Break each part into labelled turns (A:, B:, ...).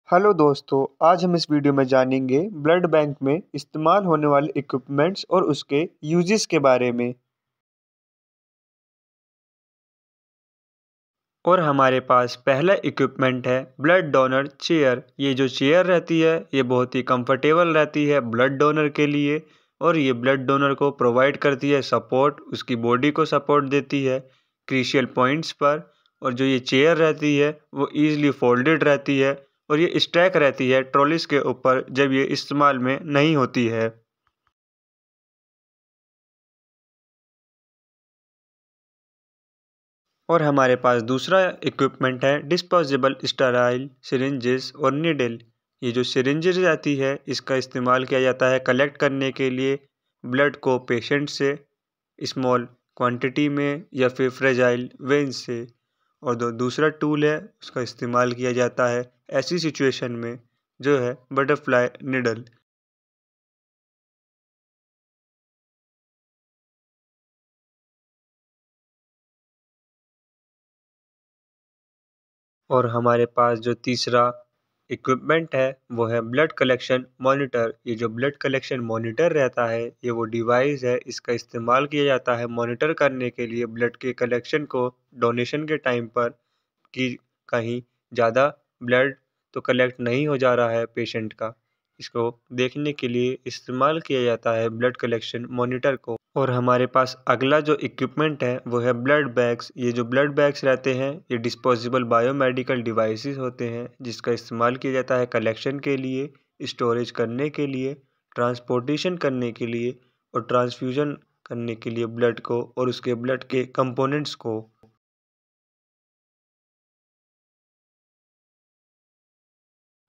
A: Hello दोस्तों, आज हम इस वीडियो में जानेंगे ब्लड बैंक में इस्तेमाल होने वाले इक्विपमेंट्स और उसके यूजेस के बारे में। और हमारे पास पहला इक्विपमेंट है ब्लड डोनर चेयर। ये जो चेयर रहती है ये बहुत ही कंफर्टेबल रहती है ब्लड डोनर के लिए और ये ब्लड डोनर को प्रोवाइड करती है सपोर्ट, उसकी बॉडी को सपोर्ट देती है क्रिशियल पॉइंट्स पर। और जो ये चेयर रहती है वो ईजिली फोल्डेड रहती है और ये स्टैक रहती है ट्रॉलीज के ऊपर जब ये इस्तेमाल में नहीं होती है। और हमारे पास दूसरा इक्विपमेंट है डिस्पोजेबल स्टेराइल सिरिंजेस और नीडल। ये जो सिरिंजेस रहती है इसका इस्तेमाल किया जाता है कलेक्ट करने के लिए ब्लड को पेशेंट से स्मॉल क्वांटिटी में या फिर फ्रेजाइल वेंस से। और जो दूसरा टूल है उसका इस्तेमाल किया जाता है ऐसी सिचुएशन में जो है बटरफ्लाई निडल। और हमारे पास जो तीसरा इक्विपमेंट है वो है ब्लड कलेक्शन मॉनिटर। ये जो ब्लड कलेक्शन मॉनिटर रहता है ये वो डिवाइस है, इसका इस्तेमाल किया जाता है मॉनिटर करने के लिए ब्लड के कलेक्शन को डोनेशन के टाइम पर कि कहीं ज़्यादा ब्लड तो कलेक्ट नहीं हो जा रहा है पेशेंट का। इसको देखने के लिए इस्तेमाल किया जाता है ब्लड कलेक्शन मॉनिटर को। और हमारे पास अगला जो इक्विपमेंट है वो है ब्लड बैग्स। ये जो ब्लड बैग्स रहते हैं ये डिस्पोजेबल बायोमेडिकल डिवाइसेस होते हैं जिसका इस्तेमाल किया जाता है कलेक्शन के लिए, स्टोरेज करने के लिए, ट्रांसपोर्टेशन करने के लिए और ट्रांसफ्यूजन करने के लिए ब्लड को और उसके ब्लड के कंपोनेंट्स को।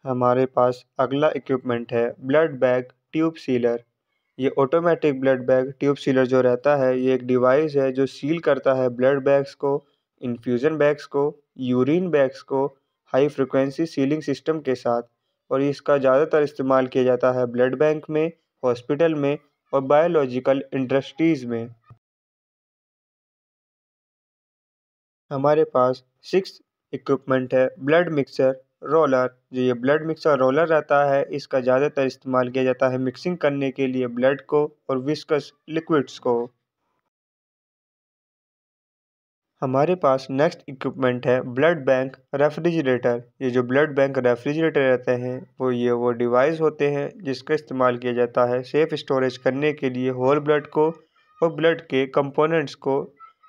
A: हमारे पास अगला इक्विपमेंट है ब्लड बैग ट्यूब सीलर। ये automatic blood bag tube sealer जो रहता है ये एक डिवाइस है जो सील करता है ब्लड बैग्स को, इन्फ्यूज़न बैग्स को, यूरिन बैग्स को हाई फ्रिक्वेंसी सीलिंग सिस्टम के साथ। और इसका ज़्यादातर इस्तेमाल किया जाता है ब्लड बैंक में, हॉस्पिटल में और बायोलॉजिकल इंडस्ट्रीज़ में। हमारे पास सिक्स इक्विपमेंट है ब्लड मिक्सर रोलर। जो ये ब्लड मिक्सर रोलर रहता है इसका ज़्यादातर इस्तेमाल किया जाता है मिक्सिंग करने के लिए ब्लड को और विस्कस लिक्विड्स को। हमारे पास नेक्स्ट इक्विपमेंट है ब्लड बैंक रेफ्रिजरेटर। ये जो ब्लड बैंक रेफ्रिजरेटर रहते हैं वो डिवाइस होते हैं जिसका इस्तेमाल किया जाता है सेफ स्टोरेज करने के लिए होल ब्लड को और ब्लड के कंपोनेंट्स को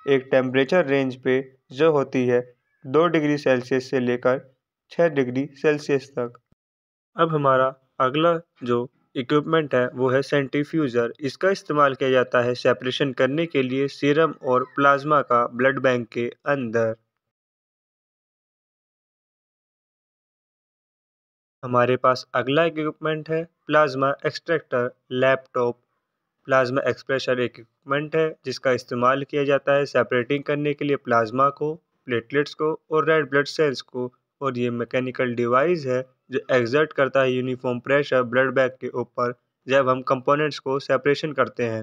A: एक टेम्परेचर रेंज पे जो होती है 2 डिग्री सेल्सियस से लेकर 6 डिग्री सेल्सियस तक। अब हमारा अगला जो इक्विपमेंट है वो है सेंट्रीफ्यूजर। इसका इस्तेमाल किया जाता है सेपरेशन करने के लिए सीरम और प्लाज्मा का ब्लड बैंक के अंदर। हमारे पास अगला इक्विपमेंट है plasma extractor laptop. Plasma expressor equipment है जिसका इस्तेमाल किया जाता है सेपरेटिंग करने के लिए प्लाज्मा को, प्लेटलेट्स को और रेड ब्लड सेल्स को। और ये मैकेनिकल डिवाइस है जो एग्जर्ट करता है यूनिफॉर्म प्रेशर ब्लड बैग के ऊपर जब हम कंपोनेंट्स को सेपरेशन करते हैं।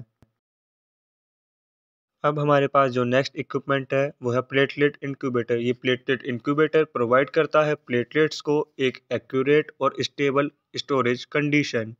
A: अब हमारे पास जो नेक्स्ट इक्विपमेंट है वो है प्लेटलेट इंक्यूबेटर। ये प्लेटलेट इंक्यूबेटर प्रोवाइड करता है प्लेटलेट्स को एक एक्यूरेट और स्टेबल स्टोरेज कंडीशन।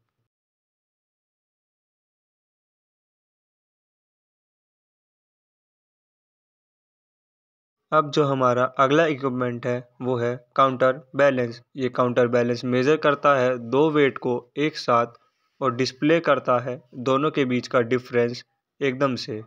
A: अब जो हमारा अगला इक्विपमेंट है वो है काउंटर बैलेंस। ये काउंटर बैलेंस मेज़र करता है दो वेट को एक साथ और डिस्प्ले करता है दोनों के बीच का डिफरेंस एकदम से।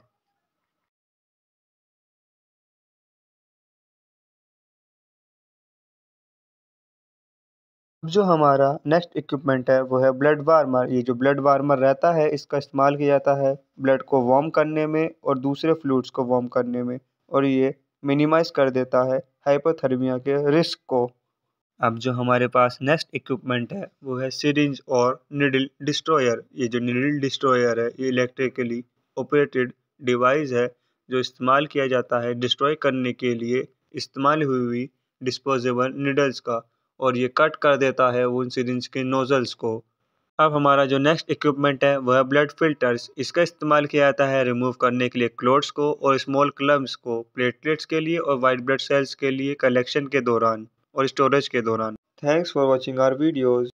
A: अब जो हमारा नेक्स्ट इक्विपमेंट है वो है ब्लड वार्मर। ये जो ब्लड वार्मर रहता है इसका इस्तेमाल किया जाता है ब्लड को वार्म करने में और दूसरे फ्लूइड्स को वार्म करने में और ये मिनिमाइज कर देता है हाइपोथर्मिया के रिस्क को। अब जो हमारे पास नेक्स्ट इक्विपमेंट है वो है सिरिंज और निडल डिस्ट्रॉयर। ये जो निडल डिस्ट्रॉयर है ये इलेक्ट्रिकली ऑपरेटेड डिवाइस है जो इस्तेमाल किया जाता है डिस्ट्रॉय करने के लिए इस्तेमाल हुई डिस्पोजेबल निडल्स का और ये कट कर देता है उन सिरिंज के नोजल्स को। अब हमारा जो नेक्स्ट इक्विपमेंट है वह है ब्लड फिल्टर्स। इसका इस्तेमाल किया जाता है रिमूव करने के लिए क्लोट्स को और स्मॉल क्लम्स को प्लेटलेट्स के लिए और वाइट ब्लड सेल्स के लिए कलेक्शन के दौरान और स्टोरेज के दौरान। Thanks for watching our videos.